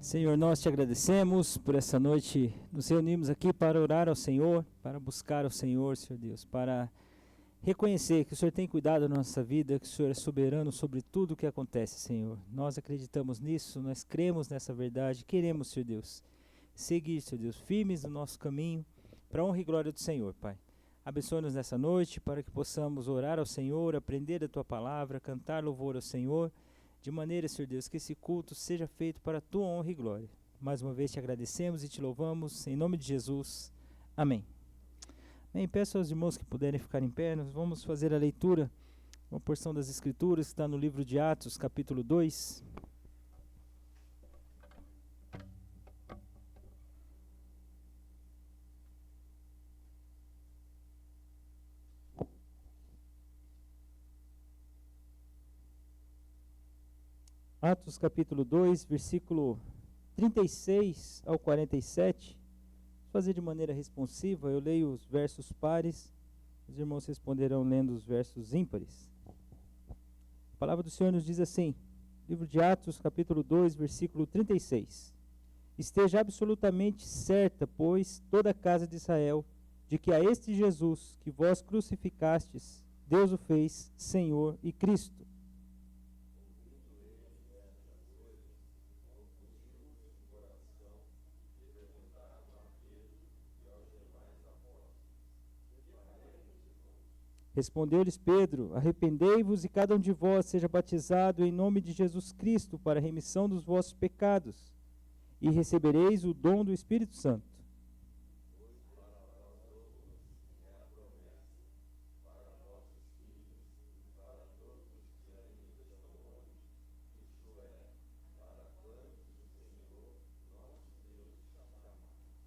Senhor, nós te agradecemos por essa noite. Nos reunimos aqui para orar ao Senhor, para buscar ao Senhor, Senhor Deus, para reconhecer que o Senhor tem cuidado da nossa vida, que o Senhor é soberano sobre tudo o que acontece, Senhor. Nós acreditamos nisso, nós cremos nessa verdade, queremos, Senhor Deus, seguir, Senhor Deus, firmes no nosso caminho, para a honra e glória do Senhor, Pai. Abençoa-nos nessa noite, para que possamos orar ao Senhor, aprender a Tua palavra, cantar louvor ao Senhor, de maneira, Senhor Deus, que esse culto seja feito para a Tua honra e glória. Mais uma vez te agradecemos e te louvamos, em nome de Jesus. Amém. Bem, peço aos irmãos que puderem ficar em pé, nós vamos fazer a leitura, uma porção das Escrituras que está no livro de Atos, capítulo 2. Atos capítulo 2, versículo 36 ao 47. Vou fazer de maneira responsiva, eu leio os versos pares, os irmãos responderão lendo os versos ímpares. A palavra do Senhor nos diz assim, livro de Atos capítulo 2, versículo 36. Esteja absolutamente certa, pois, toda a casa de Israel, de que a este Jesus que vós crucificastes, Deus o fez Senhor e Cristo. Respondeu-lhes Pedro, arrependei-vos e cada um de vós seja batizado em nome de Jesus Cristo para a remissão dos vossos pecados, e recebereis o dom do Espírito Santo.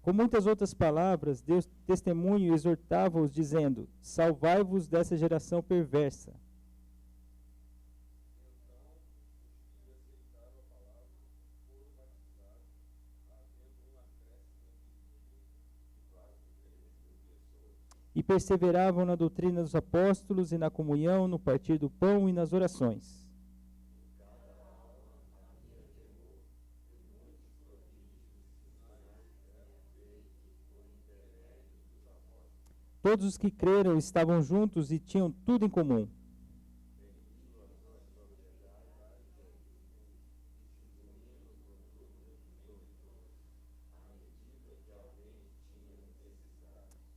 Com muitas outras palavras, Deus testemunho e exortava-os, dizendo, salvai-vos dessa geração perversa. E perseveravam na doutrina dos apóstolos e na comunhão, no partir do pão e nas orações. Todos os que creram estavam juntos e tinham tudo em comum.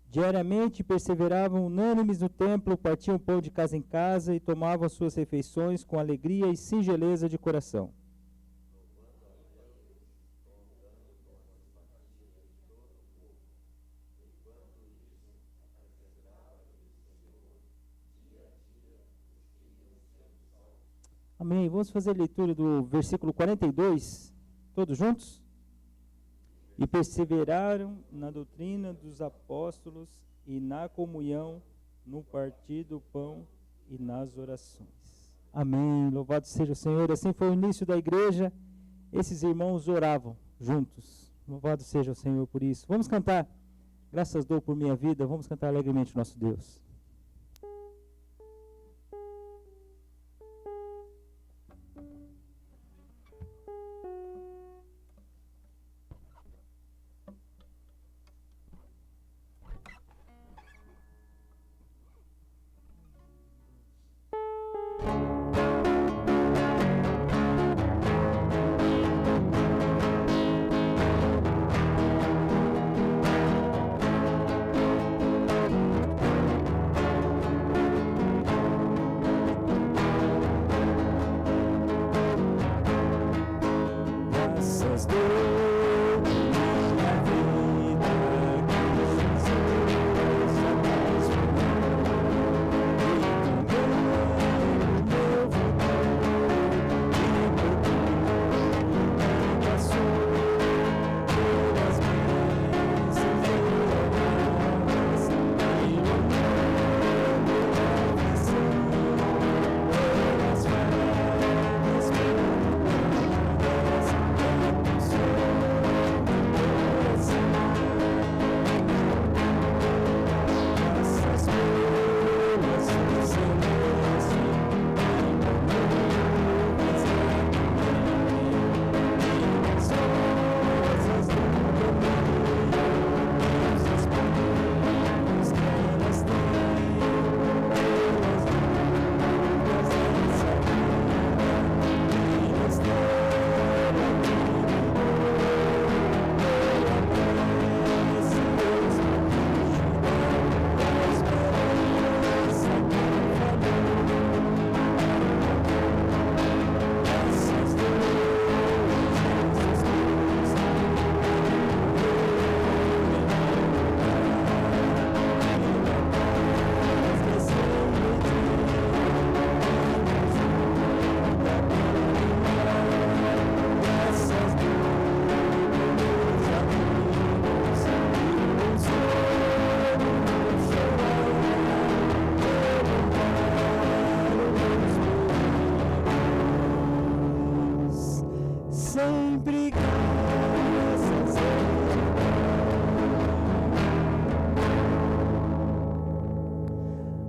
Diariamente perseveravam unânimes no templo, partiam pão de casa em casa e tomavam as suas refeições com alegria e singeleza de coração. Amém. Vamos fazer a leitura do versículo 42, todos juntos? E perseveraram na doutrina dos apóstolos e na comunhão, no partir do pão e nas orações. Amém. Louvado seja o Senhor. Assim foi o início da igreja. Esses irmãos oravam juntos. Louvado seja o Senhor por isso. Vamos cantar. Graças dou por minha vida. Vamos cantar alegremente o nosso Deus.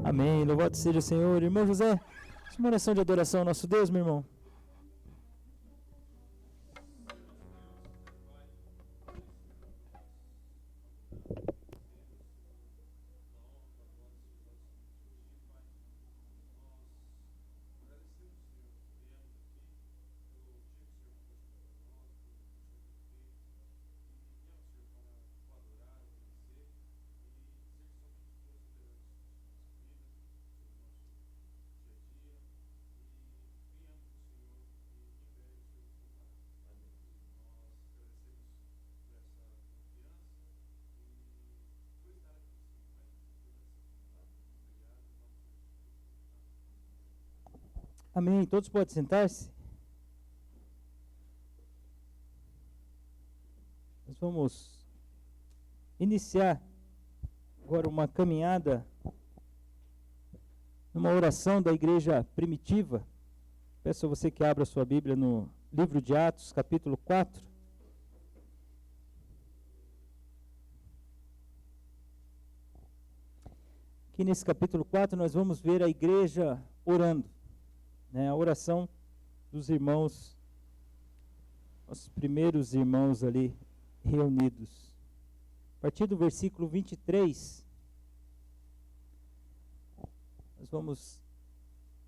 Amém. Louvado seja o Senhor. Irmão José, uma oração de adoração ao nosso Deus, meu irmão. Amém. Todos podem sentar-se? Nós vamos iniciar agora uma caminhada numa oração da igreja primitiva. Peço a você que abra sua Bíblia no livro de Atos, capítulo 4. Aqui nesse capítulo 4 nós vamos ver a igreja orando. A oração dos irmãos, os primeiros irmãos ali reunidos. A partir do versículo 23, nós vamos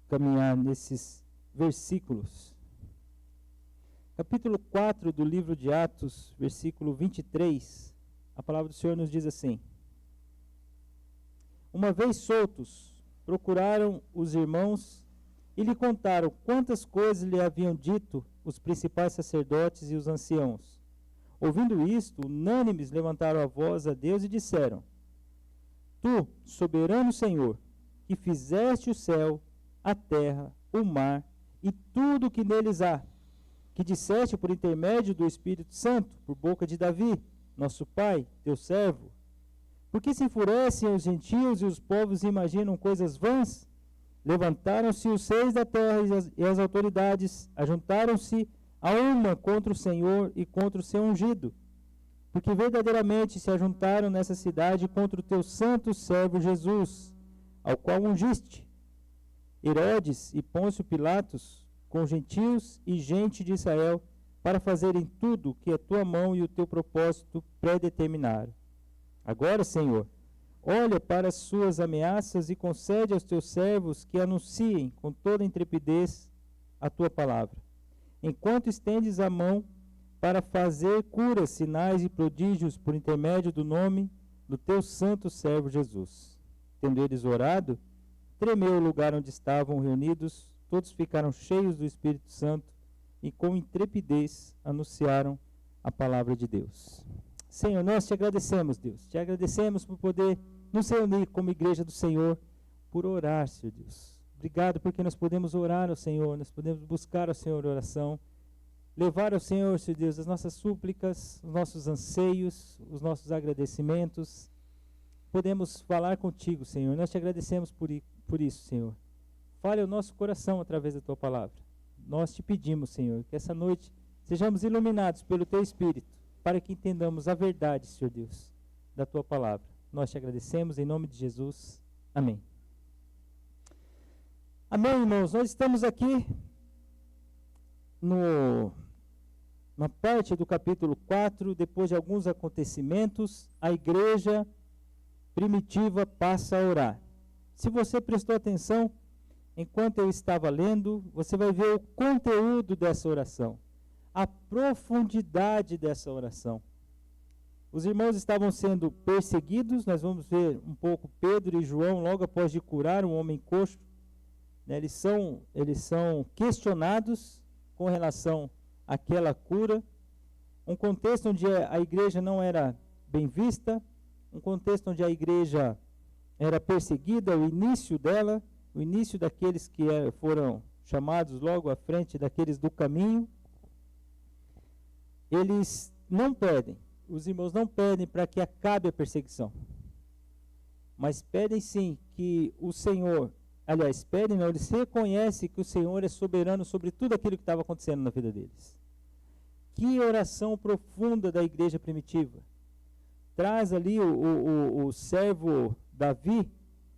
caminhar nesses versículos. Capítulo 4 do livro de Atos, versículo 23, a palavra do Senhor nos diz assim: Uma vez soltos, procuraram os irmãos e lhe contaram quantas coisas lhe haviam dito os principais sacerdotes e os anciãos. Ouvindo isto, unânimes levantaram a voz a Deus e disseram: Tu, soberano Senhor, que fizeste o céu, a terra, o mar e tudo o que neles há, que disseste por intermédio do Espírito Santo, por boca de Davi, nosso pai, teu servo, por que se enfurecem os gentios e os povos imaginam coisas vãs? Levantaram-se os reis da terra e as autoridades, ajuntaram-se a uma contra o Senhor e contra o seu ungido, porque verdadeiramente se ajuntaram nessa cidade contra o teu santo servo Jesus, ao qual ungiste. Herodes e Pôncio Pilatos, com gentios e gente de Israel, para fazerem tudo o que a tua mão e o teu propósito predeterminaram. Agora, Senhor, olha para as suas ameaças e concede aos teus servos que anunciem com toda intrepidez a tua palavra, enquanto estendes a mão para fazer curas, sinais e prodígios por intermédio do nome do teu santo servo Jesus. Tendo eles orado, tremeu o lugar onde estavam reunidos, todos ficaram cheios do Espírito Santo e com intrepidez anunciaram a palavra de Deus. Senhor, nós te agradecemos, Deus. Te agradecemos por poder nos reunir como igreja do Senhor, por orar, Senhor Deus. Obrigado porque nós podemos orar ao Senhor, nós podemos buscar ao Senhor oração, levar ao Senhor, Senhor Deus, as nossas súplicas, os nossos anseios, os nossos agradecimentos. Podemos falar contigo, Senhor. Nós te agradecemos por isso, Senhor. Fale ao nosso coração através da tua palavra. Nós te pedimos, Senhor, que essa noite sejamos iluminados pelo teu Espírito, para que entendamos a verdade, Senhor Deus, da tua palavra. Nós te agradecemos em nome de Jesus. Amém. Amém, irmãos. Nós estamos aqui na parte do capítulo 4, depois de alguns acontecimentos, a igreja primitiva passa a orar. Se você prestou atenção, enquanto eu estava lendo, você vai ver o conteúdo dessa oração, a profundidade dessa oração. Os irmãos estavam sendo perseguidos, nós vamos ver um pouco Pedro e João, logo após de curar um homem coxo, eles são questionados com relação àquela cura, um contexto onde a igreja não era bem vista, um contexto onde a igreja era perseguida, o início dela, o início daqueles que foram chamados logo à frente, daqueles do caminho. Eles não pedem, os irmãos não pedem para que acabe a perseguição, mas pedem sim que o Senhor, pedem não, eles reconhecem que o Senhor é soberano sobre tudo aquilo que estava acontecendo na vida deles. Que oração profunda da igreja primitiva. Traz ali o servo Davi,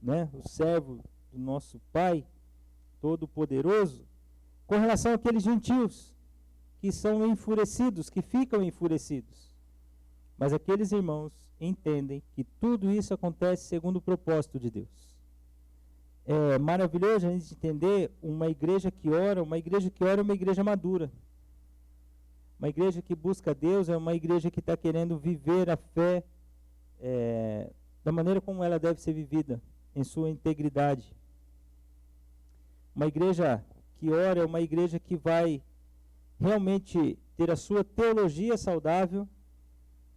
né, o servo do nosso Pai Todo-Poderoso, com relação àqueles gentios que são enfurecidos, que ficam enfurecidos. Mas aqueles irmãos entendem que tudo isso acontece segundo o propósito de Deus. É maravilhoso a gente entender uma igreja que ora é uma igreja madura. Uma igreja que busca Deus é uma igreja que está querendo viver a fé da maneira como ela deve ser vivida, em sua integridade. Uma igreja que ora é uma igreja que vai realmente ter a sua teologia saudável,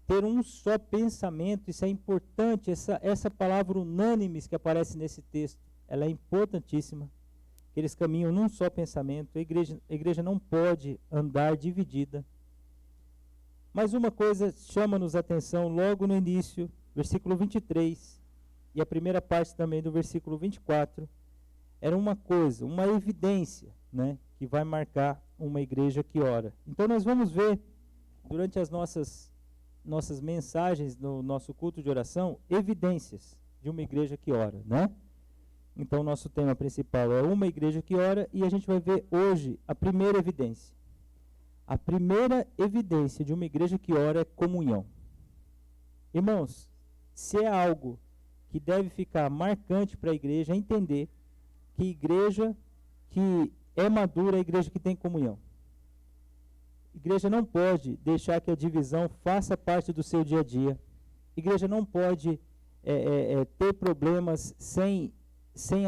ter um só pensamento. Isso é importante, essa palavra unânimes que aparece nesse texto, ela é importantíssima. Eles caminham num só pensamento. A igreja não pode andar dividida. Mas uma coisa chama-nos a atenção logo no início, versículo 23, e a primeira parte também do versículo 24, era uma coisa, uma evidência, né, que vai marcar uma igreja que ora. Então nós vamos ver, durante as nossas mensagens no nosso culto de oração, evidências de uma igreja que ora, né? Então o nosso tema principal é uma igreja que ora, e a gente vai ver hoje a primeira evidência. A primeira evidência de uma igreja que ora é comunhão. Irmãos, se é algo que deve ficar marcante para a igreja, é entender que igreja que é madura é a igreja que tem comunhão. Igreja não pode deixar que a divisão faça parte do seu dia a dia. Igreja não pode ter problemas sem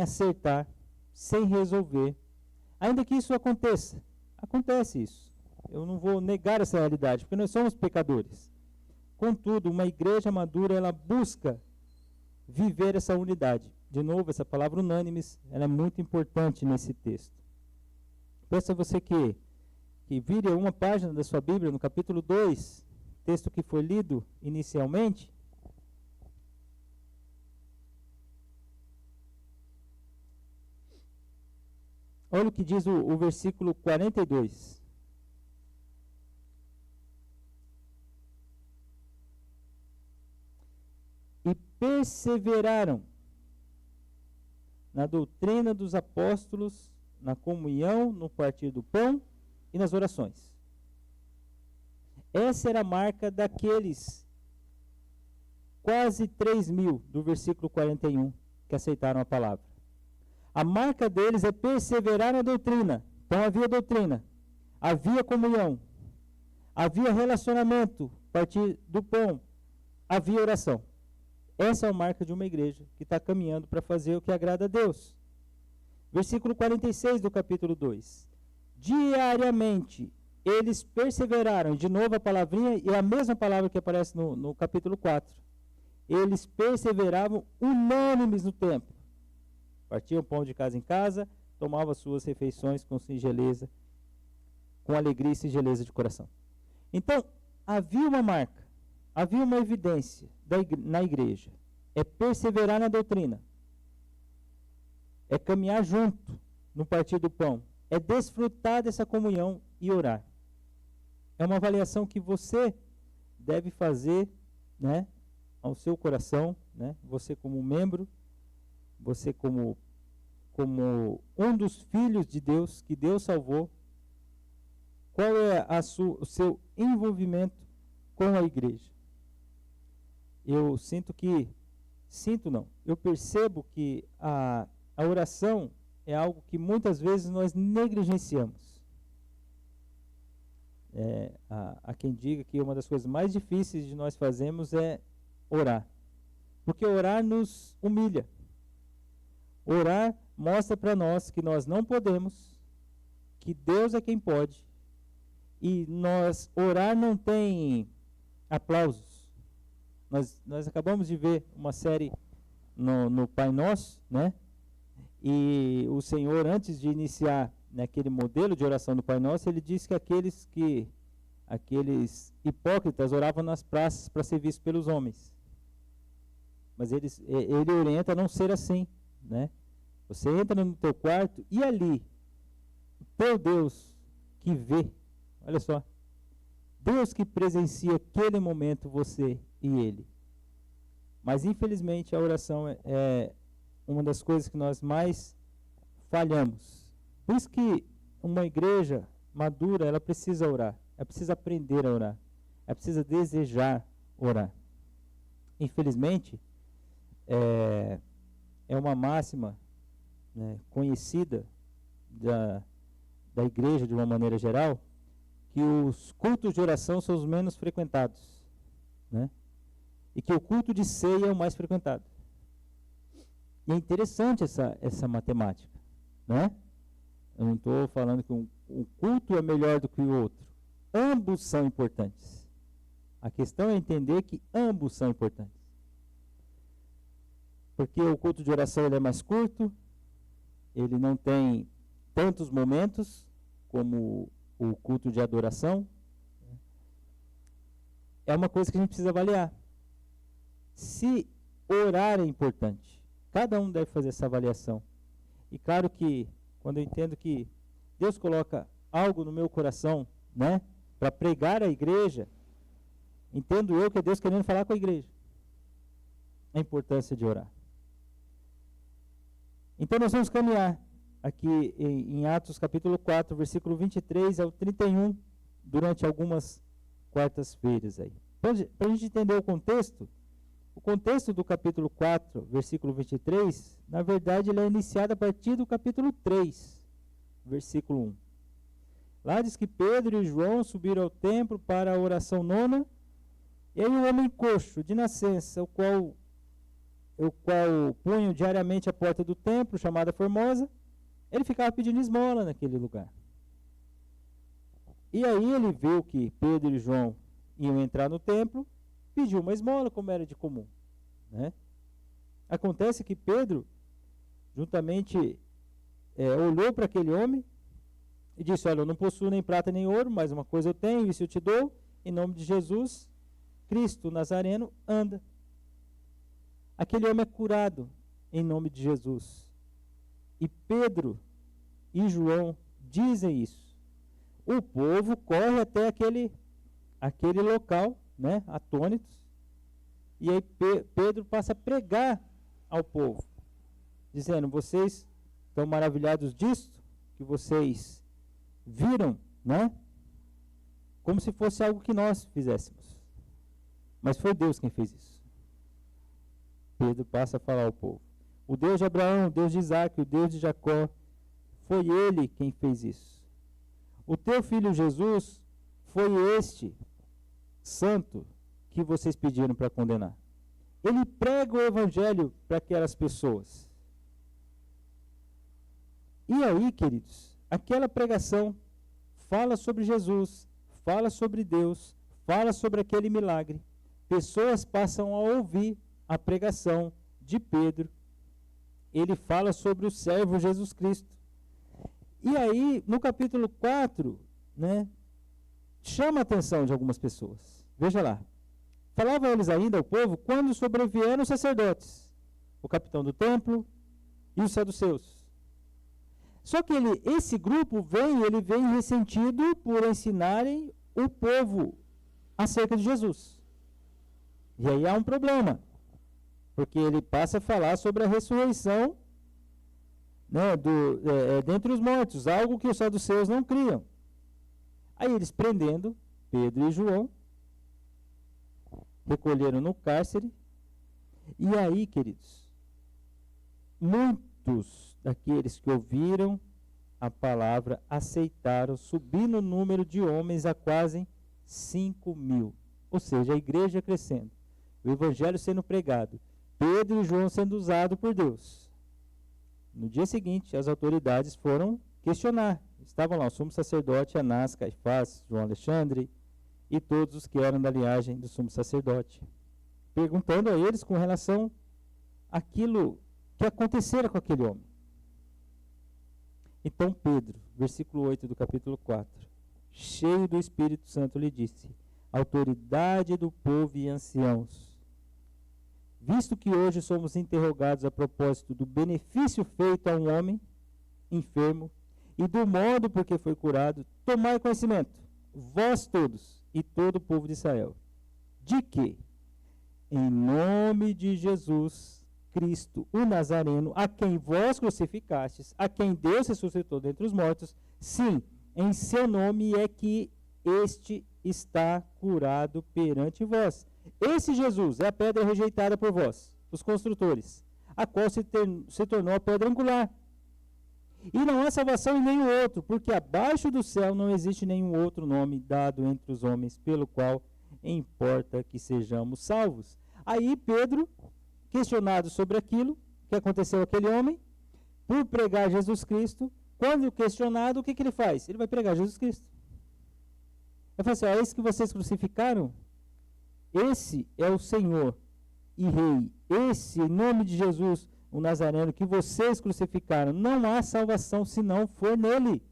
acertar, sem resolver. Ainda que isso aconteça. Acontece isso. Eu não vou negar essa realidade, porque nós somos pecadores. Contudo, uma igreja madura, ela busca viver essa unidade. De novo, essa palavra unânimes, ela é muito importante nesse texto. Peço a você que vire uma página da sua Bíblia, no capítulo 2, texto que foi lido inicialmente. Olha o que diz o versículo 42. E perseveraram na doutrina dos apóstolos, na comunhão, no partir do pão e nas orações. Essa era a marca daqueles quase 3.000 do versículo 41 que aceitaram a palavra. A marca deles é perseverar na doutrina. Então havia doutrina, havia comunhão, havia relacionamento, partir do pão, havia oração. Essa é a marca de uma igreja que está caminhando para fazer o que agrada a Deus. Versículo 46 do capítulo 2. Diariamente eles perseveraram, de novo a palavrinha, e a mesma palavra que aparece no capítulo 4. Eles perseveravam unânimes no templo. Partiam pão de casa em casa, tomavam suas refeições com singeleza, com alegria e singeleza de coração. Então, havia uma marca, havia uma evidência na igreja. É perseverar na doutrina. É caminhar junto no partir do pão. É desfrutar dessa comunhão e orar. É uma avaliação que você deve fazer, né, ao seu coração, né, você como membro, você como um dos filhos de Deus, que Deus salvou. Qual é o seu envolvimento com a igreja? Eu eu percebo que a oração é algo que muitas vezes nós negligenciamos. Há quem diga que uma das coisas mais difíceis de nós fazermos é orar. Porque orar nos humilha. Orar mostra para nós que nós não podemos, que Deus é quem pode. E orar não tem aplausos. Nós acabamos de ver uma série no Pai Nosso, né? E o Senhor, antes de iniciar naquele modelo de oração do Pai Nosso, ele disse que aqueles hipócritas oravam nas praças para ser vistos pelos homens. Mas ele orienta a não ser assim, né? Você entra no teu quarto e ali, o teu Deus que vê, olha só, Deus que presencia aquele momento, você e Ele. Mas infelizmente a oração uma das coisas que nós mais falhamos. Por isso que uma igreja madura, ela precisa orar. Ela precisa aprender a orar. Ela precisa desejar orar. Infelizmente, é uma máxima, né, conhecida da igreja de uma maneira geral, que os cultos de oração são os menos frequentados, né? E que o culto de ceia é o mais frequentado. E é interessante essa matemática, né? Eu não estou falando que um culto é melhor do que o outro. Ambos são importantes. A questão é entender que ambos são importantes. Porque o culto de oração ele é mais curto, ele não tem tantos momentos como o culto de adoração. É uma coisa que a gente precisa avaliar. Se orar é importante, cada um deve fazer essa avaliação. E claro que, quando eu entendo que Deus coloca algo no meu coração, né, para pregar a igreja, entendo eu que é Deus querendo falar com a igreja. A importância de orar. Então nós vamos caminhar aqui em Atos capítulo 4, versículo 23 ao 31, durante algumas quartas-feiras aí. Para a gente entender o contexto do capítulo 4, versículo 23, na verdade ele é iniciado a partir do capítulo 3, versículo 1. Lá diz que Pedro e João subiram ao templo para a oração nona, e aí um homem coxo de nascença, o qual punham diariamente a porta do templo, chamada Formosa, ele ficava pedindo esmola naquele lugar. E aí ele viu que Pedro e João iam entrar no templo, pediu uma esmola, como era de comum, né? Acontece que Pedro, juntamente, olhou para aquele homem e disse: olha, eu não possuo nem prata nem ouro, mas uma coisa eu tenho, isso eu te dou, em nome de Jesus Cristo Nazareno, anda. Aquele homem é curado em nome de Jesus. E Pedro e João dizem isso. O povo corre até aquele local, né, atônitos. E aí Pedro passa a pregar ao povo, dizendo: vocês estão maravilhados disto, que vocês viram, né? Como se fosse algo que nós fizéssemos. Mas foi Deus quem fez isso. Pedro passa a falar ao povo: o Deus de Abraão, o Deus de Isaac, o Deus de Jacó, foi ele quem fez isso. O teu filho Jesus foi este santo que vocês pediram para condenar. Ele prega o evangelho para aquelas pessoas. E aí, queridos, aquela pregação fala sobre Jesus, fala sobre Deus, fala sobre aquele milagre. Pessoas passam a ouvir a pregação de Pedro. Ele fala sobre o servo Jesus Cristo. E aí, no capítulo 4, né, chama a atenção de algumas pessoas. Veja lá. Falavam eles ainda ao povo quando sobrevieram os sacerdotes, o capitão do templo e os saduceus. Só que esse grupo vem ressentido por ensinarem o povo acerca de Jesus. E aí há um problema, porque ele passa a falar sobre a ressurreição, né, dentre os mortos, algo que os saduceus não criam. Aí eles, prendendo Pedro e João, recolheram no cárcere. E aí, queridos, muitos daqueles que ouviram a palavra aceitaram, subindo o número de homens a quase 5.000. Ou seja, a igreja crescendo, o evangelho sendo pregado, Pedro e João sendo usados por Deus. No dia seguinte, as autoridades foram questionar. Estavam lá o sumo sacerdote Anás, Caifás, João Alexandre e todos os que eram da linhagem do sumo sacerdote, perguntando a eles com relação àquilo que acontecera com aquele homem. Então Pedro, versículo 8 do capítulo 4, cheio do Espírito Santo, lhe disse: autoridade do povo e anciãos, visto que hoje somos interrogados a propósito do benefício feito a um homem enfermo e do modo por que foi curado, tomai conhecimento, vós todos e todo o povo de Israel, de que, em nome de Jesus Cristo, o Nazareno, a quem vós crucificastes, a quem Deus ressuscitou dentre os mortos, sim, em seu nome é que este está curado perante vós. Esse Jesus é a pedra rejeitada por vós, os construtores, a qual se tornou a pedra angular. E não há salvação em nenhum outro, porque abaixo do céu não existe nenhum outro nome dado entre os homens, pelo qual importa que sejamos salvos. Aí Pedro, questionado sobre aquilo que aconteceu àquele homem, por pregar Jesus Cristo, quando questionado, o que ele faz? Ele vai pregar Jesus Cristo. Ele fala assim, esse que vocês crucificaram, esse é o Senhor e Rei. Esse, em nome de Jesus, o Nazareno, que vocês crucificaram, não há salvação se não for nele.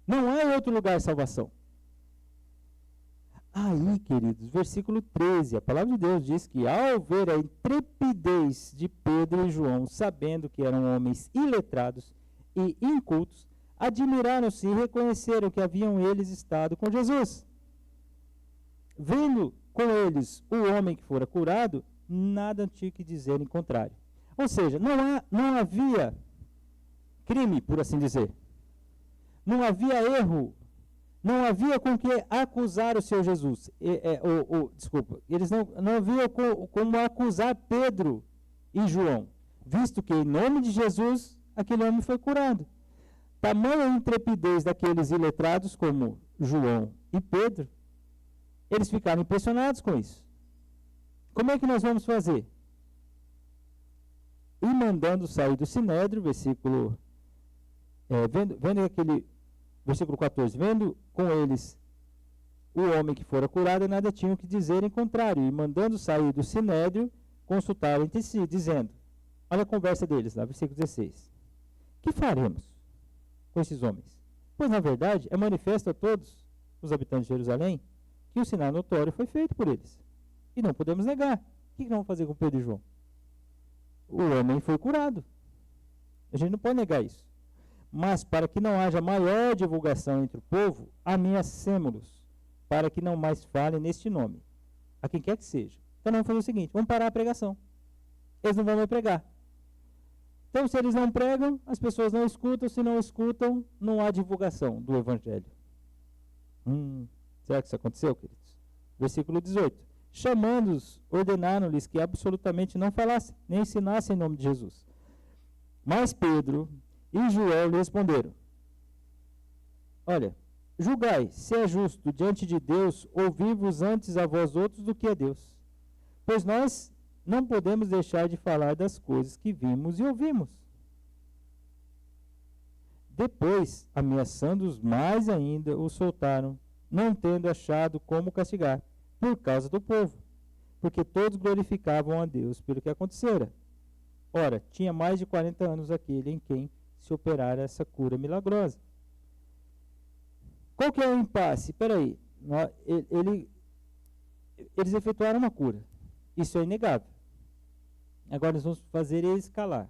Não há em outro lugar salvação. Aí, queridos, versículo 13, a palavra de Deus diz que ao ver a intrepidez de Pedro e João, sabendo que eram homens iletrados e incultos, admiraram-se e reconheceram que haviam eles estado com Jesus. Vendo com eles o homem que fora curado, nada tinha que dizer em contrário. Ou seja, não havia crime, por assim dizer. Não havia erro. Não havia com que acusar o Senhor Jesus. Desculpa, eles não haviam como acusar Pedro e João, visto que em nome de Jesus aquele homem foi curado. Tamanha intrepidez daqueles iletrados como João e Pedro, eles ficaram impressionados com isso. Como é que nós vamos fazer? E mandando sair do sinédrio, versículo 14, vendo com eles o homem que fora curado, nada tinham que dizer em contrário, e mandando sair do sinédrio, consultaram entre si, dizendo, olha a conversa deles lá, versículo 16, que faremos com esses homens? Pois na verdade é manifesto a todos os habitantes de Jerusalém que o sinal notório foi feito por eles, e não podemos negar. O que nós vamos fazer com Pedro e João? O homem foi curado, a gente não pode negar isso. Mas para que não haja maior divulgação entre o povo, ameacemo-los, para que não mais falem neste nome, a quem quer que seja. Então vamos fazer o seguinte, vamos parar a pregação. Eles não vão mais pregar. Então se eles não pregam, as pessoas não escutam, se não escutam, não há divulgação do evangelho. Será que isso aconteceu, queridos? Versículo 18. Chamando-os, ordenaram-lhes que absolutamente não falassem, nem ensinassem em nome de Jesus. Mas Pedro e João lhe responderam, olha, julgai se é justo diante de Deus ouvir-vos antes a vós outros do que a Deus. Pois nós não podemos deixar de falar das coisas que vimos e ouvimos. Depois, ameaçando-os mais ainda, os soltaram, não tendo achado como castigar, por causa do povo, porque todos glorificavam a Deus pelo que acontecera. Ora, tinha mais de 40 anos aquele em quem se operar essa cura milagrosa. Qual que é o impasse? Espera aí, eles efetuaram uma cura, isso é inegável. Agora nós vamos fazer eles calar.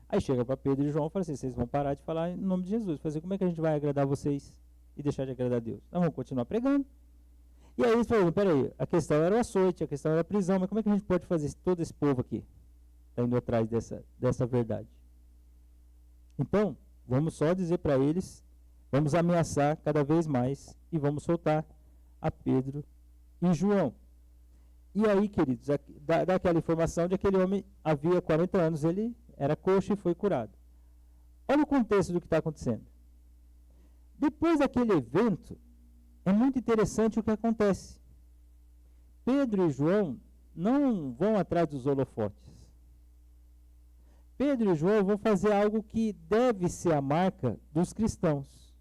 Aí chega para Pedro e João e fala assim, vocês vão parar de falar em nome de Jesus, fazer como é que a gente vai agradar vocês e deixar de agradar a Deus? Nós vamos continuar pregando. E aí eles falaram, espera aí, a questão era o açoite, a questão era a prisão, mas como é que a gente pode fazer todo esse povo aqui está indo atrás dessa verdade? Então, vamos só dizer para eles, vamos ameaçar cada vez mais e vamos soltar a Pedro e João. E aí, queridos, dá aquela informação de que aquele homem havia 40 anos, ele era coxo e foi curado. Olha o contexto do que está acontecendo. Depois daquele evento, é muito interessante o que acontece. Pedro e João não vão atrás dos holofotes. Pedro e João vão fazer algo que deve ser a marca dos cristãos.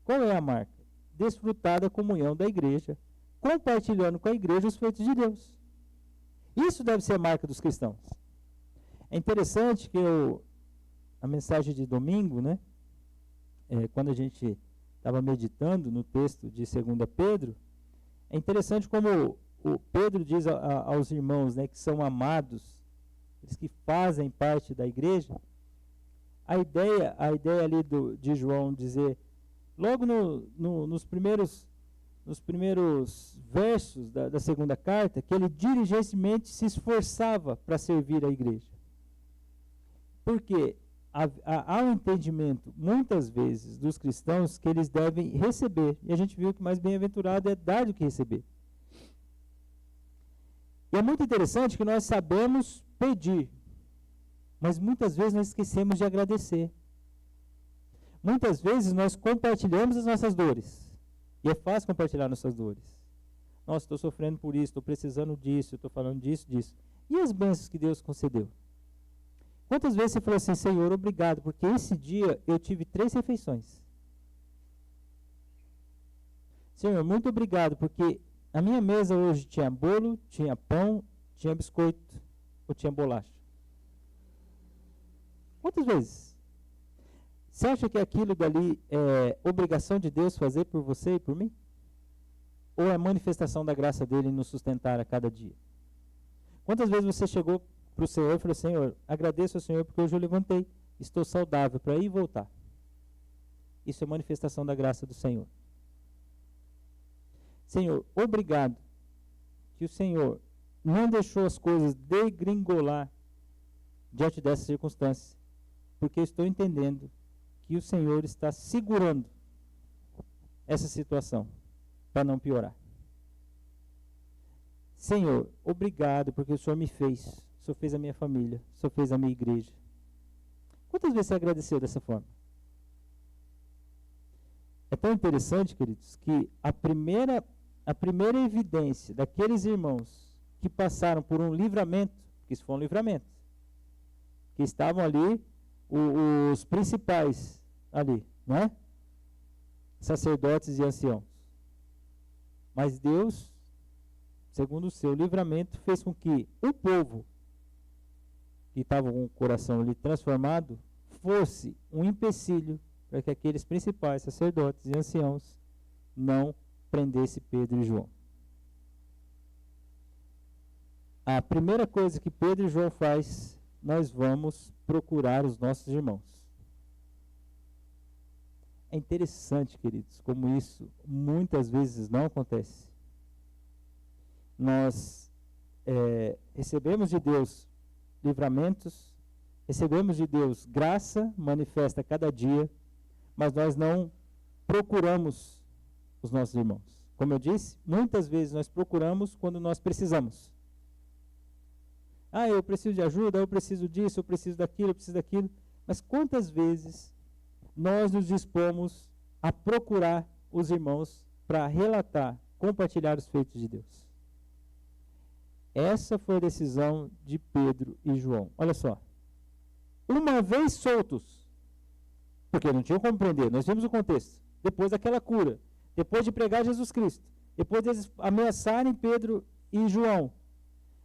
Qual é a marca? Desfrutar da comunhão da igreja, compartilhando com a igreja os feitos de Deus. Isso deve ser a marca dos cristãos. É interessante que a mensagem de domingo, né, quando a gente estava meditando no texto de 2 Pedro, é interessante como o Pedro diz aos irmãos, né, que são amados, eles que fazem parte da igreja, a ideia ali de João dizer, logo nos primeiros versos da segunda carta, que ele diligentemente se esforçava para servir a igreja. Porque há um entendimento, muitas vezes, dos cristãos que eles devem receber. E a gente viu que mais bem-aventurado é dar do que receber. E é muito interessante que nós sabemos pedir, mas muitas vezes nós esquecemos de agradecer. Muitas vezes nós compartilhamos as nossas dores. E é fácil compartilhar nossas dores. Nossa, estou sofrendo por isso, estou precisando disso, estou falando disso. E as bênçãos que Deus concedeu? Quantas vezes você falou assim, Senhor, obrigado, porque esse dia eu tive 3 refeições. Senhor, muito obrigado, porque a minha mesa hoje tinha bolo, tinha pão, tinha biscoito, ou tinha bolacha. Quantas vezes? Você acha que aquilo dali é obrigação de Deus fazer por você e por mim? Ou é manifestação da graça dele em nos sustentar a cada dia? Quantas vezes você chegou para o Senhor e falou, Senhor, agradeço ao Senhor porque hoje eu levantei, estou saudável para ir e voltar. Isso é manifestação da graça do Senhor. Senhor, obrigado que o Senhor não deixou as coisas degringolar diante dessas circunstâncias, porque eu estou entendendo que o Senhor está segurando essa situação para não piorar. Senhor, obrigado porque o Senhor me fez. O Senhor fez a minha família. O Senhor fez a minha igreja. Quantas vezes você agradeceu dessa forma? É tão interessante, queridos, que a primeira evidência daqueles irmãos que passaram por um livramento, que isso foi um livramento, que estavam ali os principais ali, não é? Sacerdotes e anciãos. Mas Deus, segundo o seu livramento, fez com que o povo que estava com o coração ali transformado fosse um empecilho para que aqueles principais sacerdotes e anciãos não prendessem Pedro e João. A primeira coisa que Pedro e João faz, nós vamos procurar os nossos irmãos. É interessante, queridos, como isso muitas vezes não acontece. Nós recebemos de Deus livramentos, recebemos de Deus graça, manifesta a cada dia, mas nós não procuramos os nossos irmãos. Como eu disse, muitas vezes nós procuramos quando nós precisamos. Ah, eu preciso de ajuda, eu preciso disso, eu preciso daquilo, Mas quantas vezes nós nos dispomos a procurar os irmãos para relatar, compartilhar os feitos de Deus? Essa foi a decisão de Pedro e João. Olha só. Uma vez soltos, porque não tinham como prender, nós vimos o contexto. Depois daquela cura, depois de pregar Jesus Cristo, depois de eles ameaçarem Pedro e João,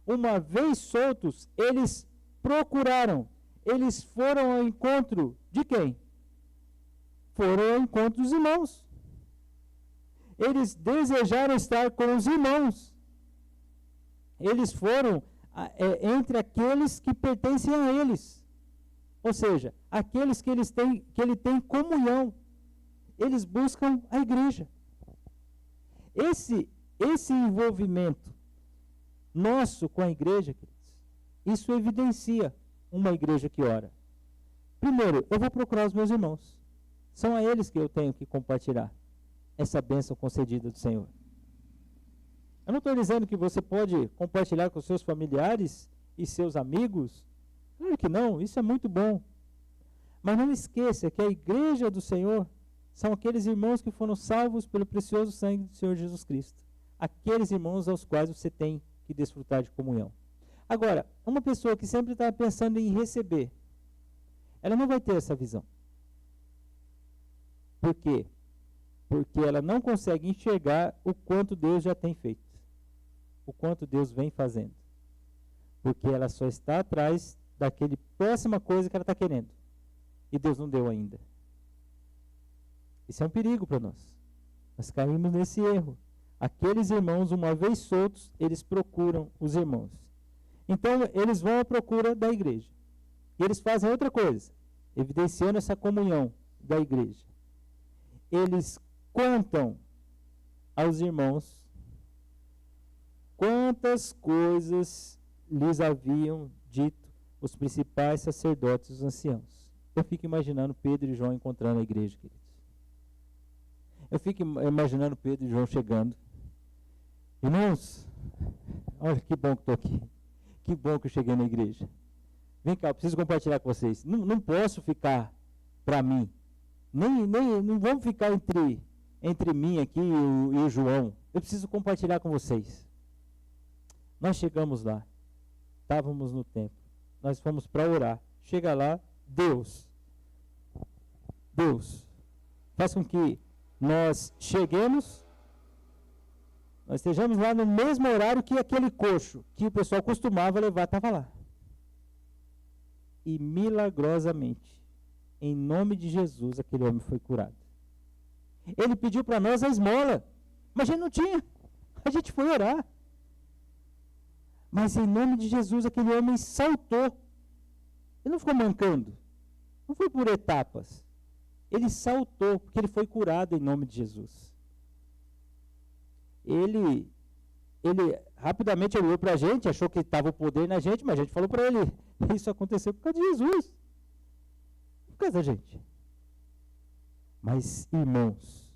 uma vez soltos, eles procuraram, eles foram ao encontro de quem? Foram ao encontro dos irmãos. Eles desejaram estar com os irmãos. Eles foram entre aqueles que pertencem a eles. Ou seja, aqueles que ele tem comunhão. Eles buscam a igreja. Esse envolvimento nosso com a igreja, queridos, isso evidencia uma igreja que ora. Primeiro, eu vou procurar os meus irmãos. São a eles que eu tenho que compartilhar essa bênção concedida do Senhor. Eu não estou dizendo que você pode compartilhar com seus familiares e seus amigos. Claro que não, isso é muito bom. Mas não esqueça que a igreja do Senhor são aqueles irmãos que foram salvos pelo precioso sangue do Senhor Jesus Cristo. Aqueles irmãos aos quais você tem que desfrutar de comunhão. Agora, uma pessoa que sempre está pensando em receber, ela não vai ter essa visão. Por quê? Porque ela não consegue enxergar o quanto Deus já tem feito. O quanto Deus vem fazendo. Porque ela só está atrás daquele próxima coisa que ela está querendo. E Deus não deu ainda. Isso é um perigo para nós. Nós caímos nesse erro. Aqueles irmãos, uma vez soltos, eles procuram os irmãos. Então, eles vão à procura da igreja. E eles fazem outra coisa, evidenciando essa comunhão da igreja. Eles contam aos irmãos quantas coisas lhes haviam dito os principais sacerdotes e os anciãos. Eu fico imaginando Pedro e João encontrando a igreja, queridos. Eu fico imaginando Pedro e João chegando. Irmãos, olha que bom que estou aqui. Que bom que eu cheguei na igreja. Vem cá, eu preciso compartilhar com vocês. Não posso ficar para mim. Não vamos ficar entre mim aqui e o João. Eu preciso compartilhar com vocês. Nós chegamos lá. Estávamos no templo. Nós fomos para orar. Chega lá, Deus, faz com que nós cheguemos, nós estejamos lá no mesmo horário que aquele coxo que o pessoal costumava levar, estava lá. E milagrosamente, em nome de Jesus, aquele homem foi curado. Ele pediu para nós a esmola, mas a gente não tinha. A gente foi orar. Mas em nome de Jesus, aquele homem saltou. Ele não ficou mancando. Não foi por etapas. Ele saltou, porque ele foi curado em nome de Jesus. Ele rapidamente olhou para a gente, achou que estava o poder na gente, mas a gente falou para ele, isso aconteceu por causa de Jesus. Por causa da gente. Mas, irmãos,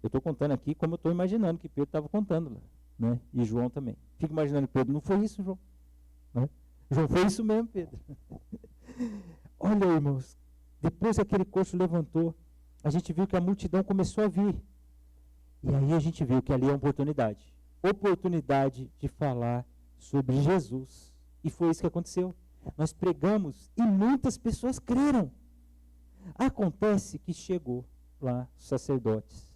eu estou contando aqui como eu estou imaginando que Pedro estava contando lá, né? E João também. Fico imaginando Pedro, não foi isso, João? Né? João, foi isso mesmo, Pedro. Olha, irmãos, depois que aquele coxo levantou, a gente viu que a multidão começou a vir. E aí a gente viu que ali é uma oportunidade. Oportunidade de falar sobre Jesus. E foi isso que aconteceu. Nós pregamos e muitas pessoas creram. Acontece que chegou lá os sacerdotes,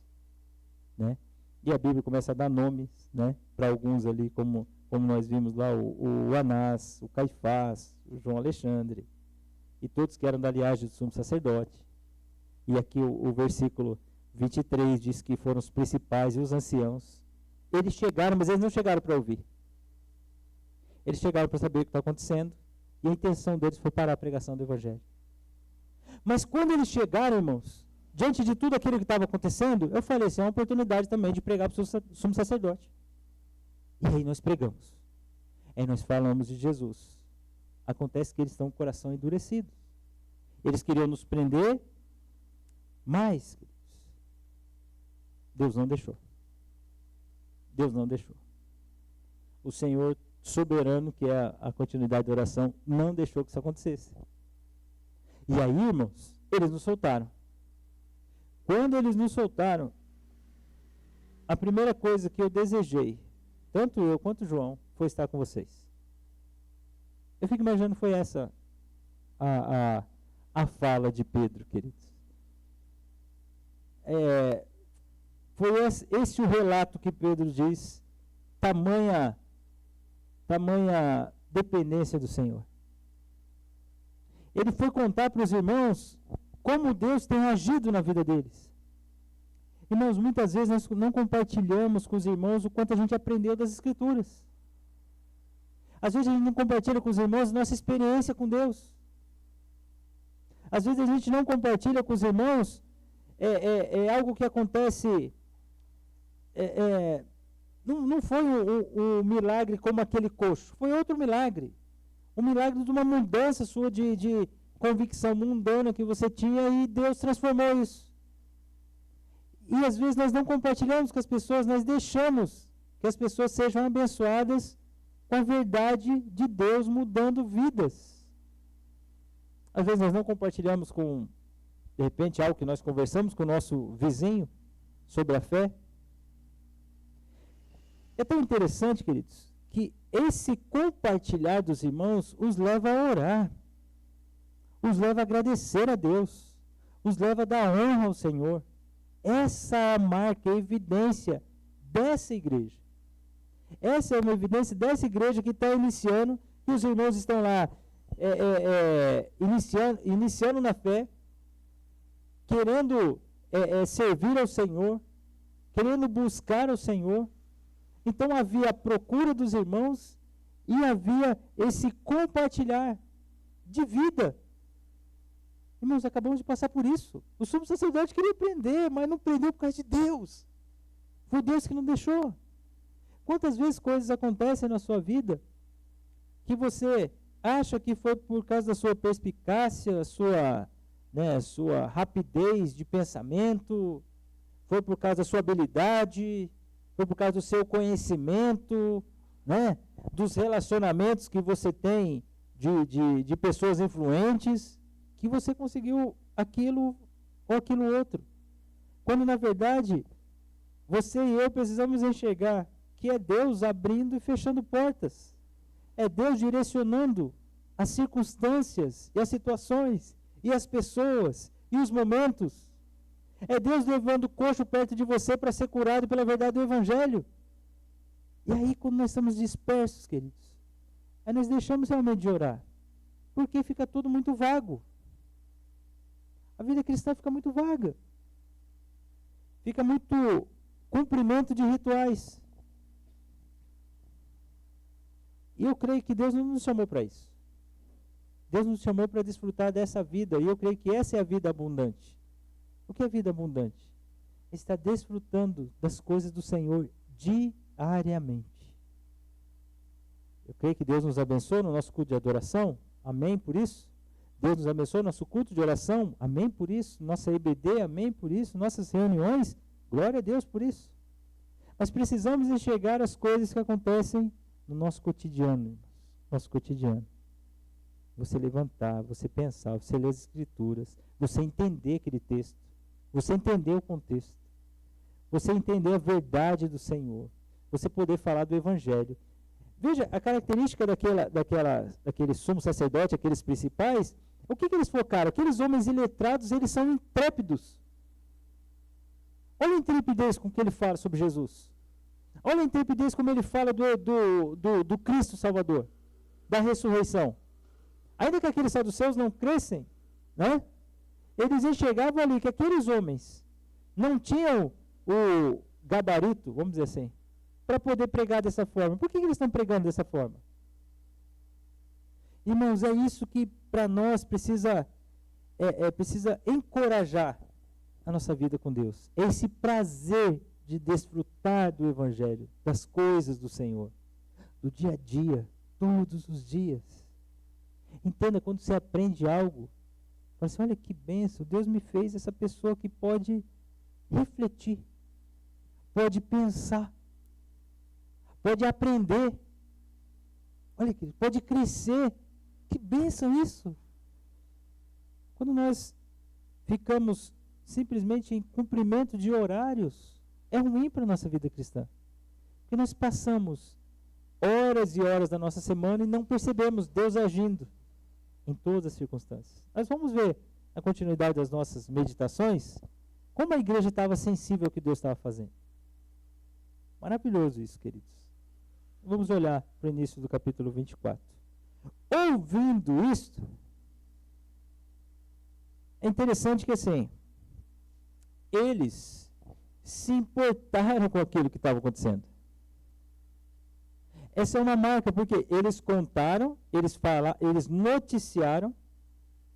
né? E a Bíblia começa a dar nomes, né, para alguns ali, como nós vimos lá, o Anás, o Caifás, o João Alexandre, e todos que eram da linhagem do sumo sacerdote. E aqui o versículo 23 diz que foram os principais e os anciãos. Eles chegaram, mas eles não chegaram para ouvir. Eles chegaram para saber o que está acontecendo, e a intenção deles foi parar a pregação do Evangelho. Mas quando eles chegaram, irmãos, diante de tudo aquilo que estava acontecendo, eu falei assim, é uma oportunidade também de pregar para o sumo sacerdote. E aí nós pregamos. Aí nós falamos de Jesus. Acontece que eles estão com o coração endurecido. Eles queriam nos prender, mas Deus não deixou. Deus não deixou. O Senhor soberano, que é a continuidade da oração, não deixou que isso acontecesse. E aí, irmãos, eles nos soltaram. Quando eles nos soltaram, a primeira coisa que eu desejei, tanto eu quanto o João, foi estar com vocês. Eu fico imaginando que foi essa a fala de Pedro, queridos. Foi esse o relato que Pedro diz, tamanha dependência do Senhor. Ele foi contar para os irmãos como Deus tem agido na vida deles. Irmãos, muitas vezes nós não compartilhamos com os irmãos o quanto a gente aprendeu das Escrituras. Às vezes a gente não compartilha com os irmãos nossa experiência com Deus. Às vezes a gente não compartilha com os irmãos algo que acontece. Não foi um milagre como aquele coxo, foi outro milagre. Um milagre de uma mudança sua de convicção mundana que você tinha e Deus transformou isso. E às vezes nós não compartilhamos com as pessoas, nós deixamos que as pessoas sejam abençoadas com a verdade de Deus mudando vidas. Às vezes nós não compartilhamos com, de repente, algo que nós conversamos com o nosso vizinho sobre a fé. É tão interessante, queridos, que esse compartilhar dos irmãos os leva a orar, os leva a agradecer a Deus, os leva a dar honra ao Senhor. Essa é a marca, a evidência dessa igreja. Essa é uma evidência dessa igreja que está iniciando, e os irmãos estão lá iniciando na fé, querendo servir ao Senhor, querendo buscar ao Senhor. Então havia a procura dos irmãos e havia esse compartilhar de vida. Irmãos, acabamos de passar por isso. O sumo sacerdote queria prender, mas não prendeu por causa de Deus. Foi Deus que não deixou. Quantas vezes coisas acontecem na sua vida que você acha que foi por causa da sua perspicácia, sua rapidez de pensamento, foi por causa da sua habilidade, foi por causa do seu conhecimento, né? Dos relacionamentos que você tem de pessoas influentes, que você conseguiu aquilo ou aquilo outro. Quando, na verdade, você e eu precisamos enxergar que é Deus abrindo e fechando portas. É Deus direcionando as circunstâncias e as situações e as pessoas e os momentos. É Deus levando o coxo perto de você para ser curado pela verdade do Evangelho. E aí, quando nós estamos dispersos, queridos, aí nós deixamos realmente de orar. Porque fica tudo muito vago. A vida cristã fica muito vaga. Fica muito cumprimento de rituais. E eu creio que Deus não nos chamou para isso. Deus nos chamou para desfrutar dessa vida. E eu creio que essa é a vida abundante. O que é vida abundante? Estar desfrutando das coisas do Senhor diariamente. Eu creio que Deus nos abençoe no nosso culto de adoração. Amém por isso. Deus nos abençoe no nosso culto de oração. Amém por isso. Nossa EBD, amém por isso. Nossas reuniões, glória a Deus por isso. Mas precisamos enxergar as coisas que acontecem no nosso cotidiano. Nosso cotidiano. Você levantar, você pensar, você ler as escrituras, você entender aquele texto, você entender o contexto, você entender a verdade do Senhor, você poder falar do Evangelho. Veja, a característica daquele sumo sacerdote, aqueles principais, o que eles focaram? Aqueles homens iletrados, eles são intrépidos. Olha a intrepidez com que ele fala sobre Jesus. Olha a intrepidez como ele fala do Cristo Salvador, da ressurreição. Ainda que aqueles saduceus não crescem, né? Eles enxergavam ali que aqueles homens não tinham o gabarito, vamos dizer assim, para poder pregar dessa forma. Por que eles estão pregando dessa forma? Irmãos, é isso que para nós precisa encorajar a nossa vida com Deus. É esse prazer de desfrutar do Evangelho, das coisas do Senhor, do dia a dia, todos os dias. Entenda, quando você aprende algo, fala assim, olha que bênção, Deus me fez essa pessoa que pode refletir, pode pensar, pode aprender, olha que pode crescer. Que bênção isso! Quando nós ficamos simplesmente em cumprimento de horários, é ruim para a nossa vida cristã. Porque nós passamos horas e horas da nossa semana e não percebemos Deus agindo em todas as circunstâncias. Nós vamos ver na continuidade das nossas meditações como a igreja estava sensível ao que Deus estava fazendo. Maravilhoso isso, queridos. Vamos olhar para o início do capítulo 24. Ouvindo isto, é interessante que assim, eles se importaram com aquilo que estava acontecendo. Essa é uma marca, porque eles contaram, eles noticiaram,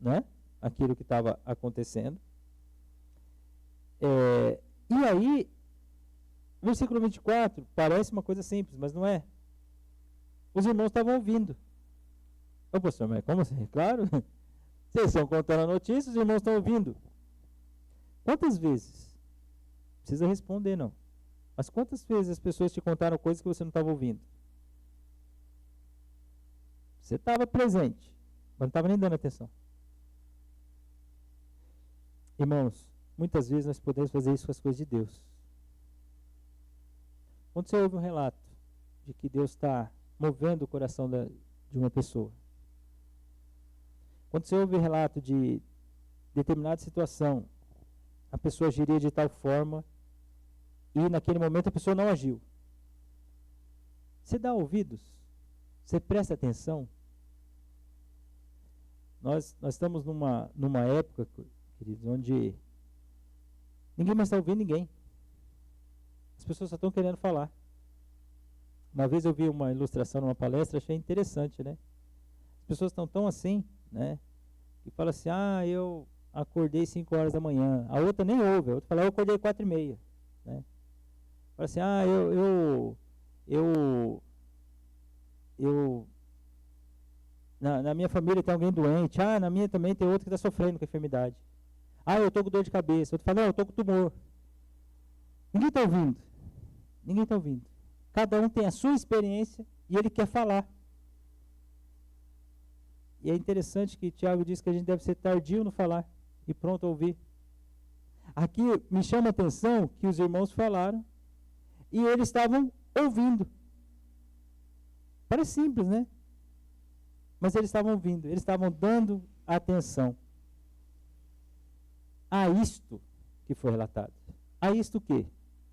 né, aquilo que estava acontecendo. E aí, versículo 24, parece uma coisa simples, mas não é. Os irmãos estavam ouvindo. Ô pastor, mas como assim? Claro, vocês estão contando a notícia, os irmãos estão ouvindo. Quantas vezes? Não precisa responder, não. Mas quantas vezes as pessoas te contaram coisas que você não estava ouvindo? Você estava presente, mas não estava nem dando atenção. Irmãos, muitas vezes nós podemos fazer isso com as coisas de Deus. Quando você ouve um relato de que Deus está movendo o coração de uma pessoa, quando você ouve um relato de determinada situação, a pessoa agiria de tal forma e naquele momento a pessoa não agiu. Você dá ouvidos? Você presta atenção? Nós estamos numa época, queridos, onde ninguém mais está ouvindo ninguém. As pessoas só estão querendo falar. Uma vez eu vi uma ilustração numa palestra, achei interessante, né? As pessoas estão tão assim, né? Que fala assim, eu acordei 5 horas da manhã. A outra nem ouve, a outra fala, eu acordei 4:30, né? Fala assim, eu Na minha família tem alguém doente. Na minha também tem outro que está sofrendo com a enfermidade. Eu estou com dor de cabeça. Outro fala, eu estou com tumor. Ninguém está ouvindo. Ninguém está ouvindo. Cada um tem a sua experiência e ele quer falar. E é interessante que Tiago diz que a gente deve ser tardio no falar e pronto a ouvir. Aqui me chama a atenção que os irmãos falaram e eles estavam ouvindo. Parece simples, né? Mas eles estavam ouvindo, eles estavam dando atenção a isto que foi relatado. A isto o quê?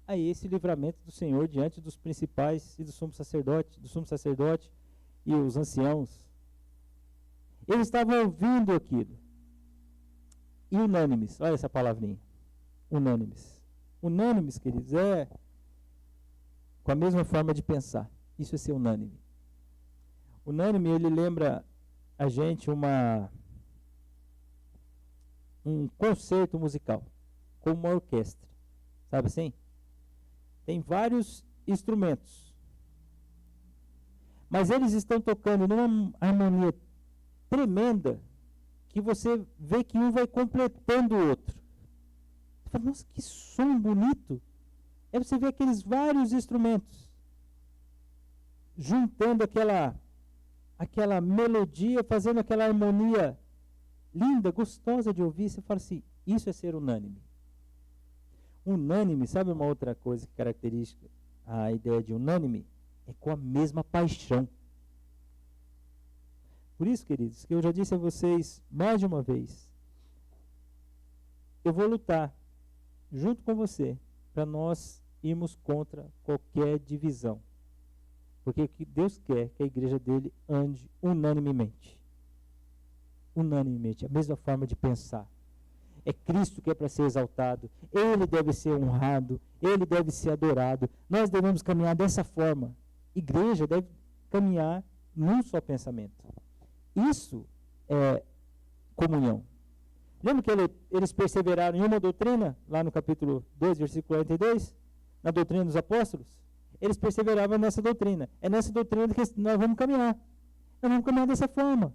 A esse livramento do Senhor diante dos principais e do sumo sacerdote e os anciãos. Eles estavam ouvindo aquilo. E unânimes, olha essa palavrinha. Unânimes. Unânimes, queridos, é com a mesma forma de pensar. Isso é ser unânime. Unânime, ele lembra a gente um concerto musical, como uma orquestra. Sabe assim? Tem vários instrumentos. Mas eles estão tocando numa harmonia tremenda que você vê que um vai completando o outro. Você fala, nossa, que som bonito. Aí você vê aqueles vários instrumentos juntando aquela melodia, fazendo aquela harmonia linda, gostosa de ouvir. Você fala assim, isso é ser unânime. Unânime, sabe uma outra coisa que caracteriza a ideia de unânime? É com a mesma paixão. Por isso, queridos, que eu já disse a vocês mais de uma vez, eu vou lutar junto com você para nós irmos contra qualquer divisão. Porque o que Deus quer é que a igreja dele ande unanimemente. Unanimemente, a mesma forma de pensar. É Cristo que é para ser exaltado, Ele deve ser honrado, Ele deve ser adorado. Nós devemos caminhar dessa forma. Igreja deve caminhar num só pensamento. Isso é comunhão. Lembra que eles perseveraram em uma doutrina, lá no capítulo 2, versículo 42, na doutrina dos apóstolos? Eles perseveravam nessa doutrina. É nessa doutrina que nós vamos caminhar. Nós vamos caminhar dessa forma.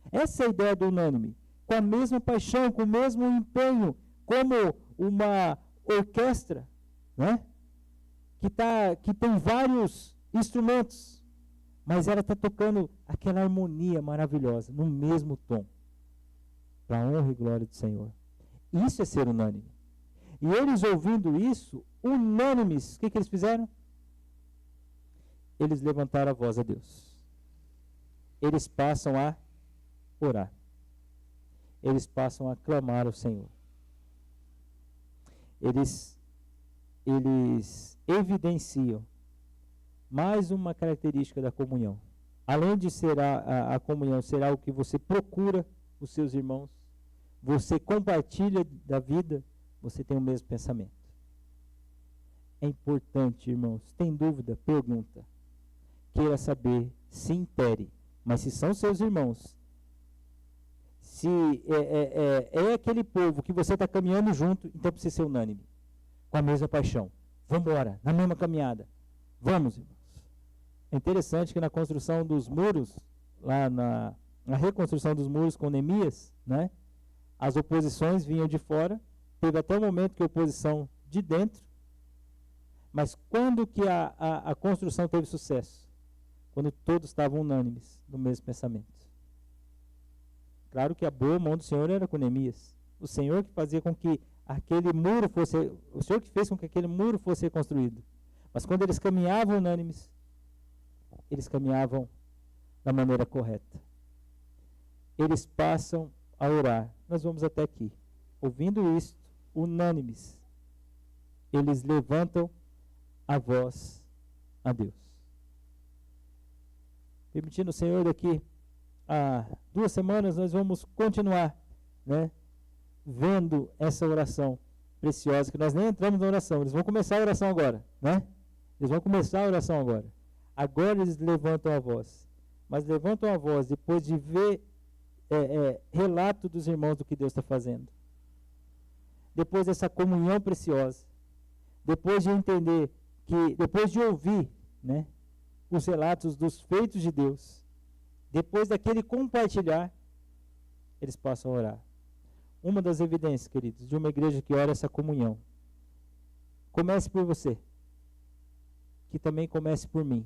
Essa é a ideia do unânime. Com a mesma paixão, com o mesmo empenho, como uma orquestra, né? Que tem vários instrumentos, mas ela está tocando aquela harmonia maravilhosa, no mesmo tom, para a honra e glória do Senhor. Isso é ser unânime. E eles ouvindo isso, unânimes, o que eles fizeram? Eles levantaram a voz a Deus. Eles passam a orar. Eles passam a clamar ao Senhor. Eles evidenciam mais uma característica da comunhão. Além de ser a comunhão ser algo que você procura os seus irmãos, você compartilha da vida, você tem o mesmo pensamento. É importante, irmãos. Tem dúvida? Pergunta. Queira saber, se intere. Mas se são seus irmãos, se é aquele povo que você está caminhando junto, então precisa ser unânime, com a mesma paixão. Vamos embora, na mesma caminhada. Vamos, irmãos. É interessante que na construção dos muros, lá na reconstrução dos muros com Neemias, né, as oposições vinham de fora, teve até o momento que a oposição de dentro, mas quando que a construção teve sucesso? Quando todos estavam unânimes no mesmo pensamento. Claro que a boa mão do Senhor era com Neemias. O Senhor que fazia com que aquele muro fosse, o Senhor que fez com que aquele muro fosse reconstruído. Mas quando eles caminhavam unânimes, eles caminhavam da maneira correta. Eles passam a orar. Nós vamos até aqui. Ouvindo isto, unânimes, eles levantam a voz a Deus. Permitindo o Senhor, daqui a 2 semanas nós vamos continuar, né, vendo essa oração preciosa, que nós nem entramos na oração, eles vão começar a oração agora, né? Eles vão começar a oração agora. Agora eles levantam a voz, mas levantam a voz depois de ver relato dos irmãos do que Deus está fazendo. Depois dessa comunhão preciosa, depois de entender que, depois de ouvir, né, os relatos dos feitos de Deus, Depois daquele compartilhar, eles passam a orar. Uma das evidências, queridos, de uma igreja que ora é essa comunhão. Comece por você, que também comece por mim.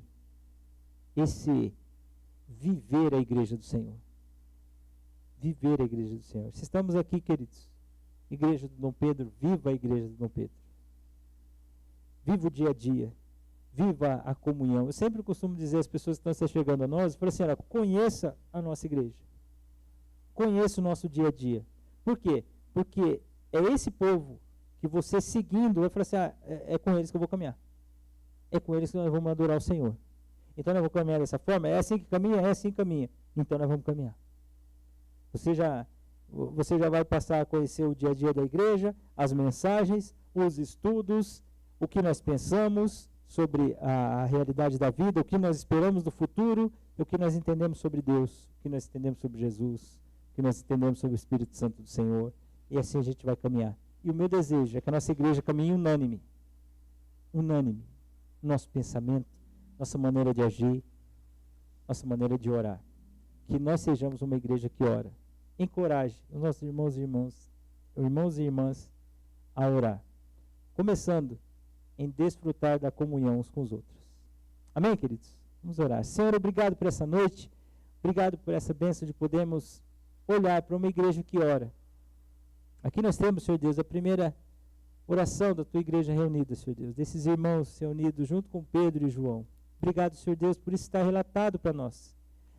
Esse viver a igreja do Senhor. Viver a igreja do Senhor. Se estamos aqui, queridos, igreja do Dom Pedro, viva a igreja do Dom Pedro. Viva o dia a dia. Viva a comunhão. Eu sempre costumo dizer às pessoas que estão chegando a nós, eu falo assim, olha, conheça a nossa igreja. Conheça o nosso dia a dia. Por quê? Porque é esse povo que você seguindo, vai falar assim, é com eles que eu vou caminhar. É com eles que nós vamos adorar o Senhor. Então nós vamos caminhar dessa forma, é assim que caminha, é assim que caminha. Então nós vamos caminhar. Você já vai passar a conhecer o dia a dia da igreja, as mensagens, os estudos, o que nós pensamos sobre a realidade da vida, o que nós esperamos do futuro, o que nós entendemos sobre Deus, o que nós entendemos sobre Jesus, o que nós entendemos sobre o Espírito Santo do Senhor. E assim a gente vai caminhar. E o meu desejo é que a nossa igreja caminhe unânime. Unânime. Nosso pensamento, nossa maneira de agir, nossa maneira de orar. Que nós sejamos uma igreja que ora. Encoraje os nossos irmãos e irmãs a orar. Começando em desfrutar da comunhão uns com os outros. Amém, queridos? Vamos orar. Senhor, obrigado por essa noite. Obrigado por essa bênção de podermos olhar para uma igreja que ora. Aqui nós temos, Senhor Deus, a primeira oração da tua igreja reunida, Senhor Deus, desses irmãos reunidos junto com Pedro e João. Obrigado, Senhor Deus, por isso estar relatado para nós.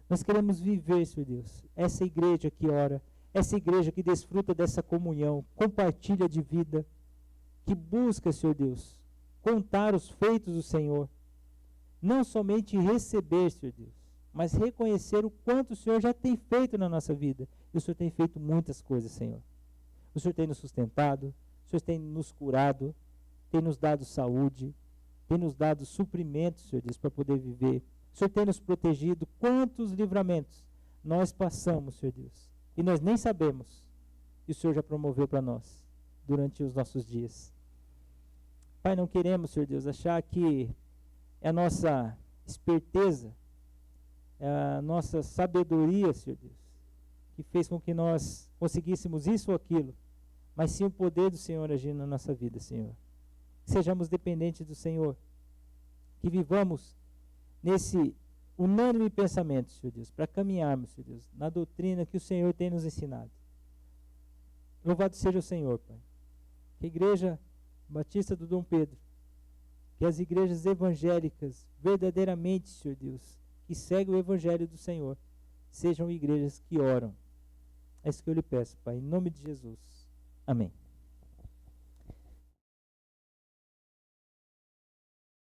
Nós queremos viver, Senhor Deus, essa igreja que ora, essa igreja que desfruta dessa comunhão, compartilha de vida, que busca, Senhor Deus, contar os feitos do Senhor. Não somente receber, Senhor Deus, mas reconhecer o quanto o Senhor já tem feito na nossa vida. E o Senhor tem feito muitas coisas, Senhor. O Senhor tem nos sustentado, o Senhor tem nos curado, tem nos dado saúde, tem nos dado suprimentos, Senhor Deus, para poder viver. O Senhor tem nos protegido. Quantos livramentos nós passamos, Senhor Deus, e nós nem sabemos, e o Senhor já promoveu para nós durante os nossos dias. Pai, não queremos, Senhor Deus, achar que é a nossa esperteza, é a nossa sabedoria, Senhor Deus, que fez com que nós conseguíssemos isso ou aquilo, mas sim o poder do Senhor agindo na nossa vida, Senhor. Que sejamos dependentes do Senhor, que vivamos nesse unânime pensamento, Senhor Deus, para caminharmos, Senhor Deus, na doutrina que o Senhor tem nos ensinado. Louvado seja o Senhor, Pai. Que a Igreja Batista do Dom Pedro, que as igrejas evangélicas, verdadeiramente, Senhor Deus, que seguem o Evangelho do Senhor, sejam igrejas que oram. É isso que eu lhe peço, Pai, em nome de Jesus. Amém.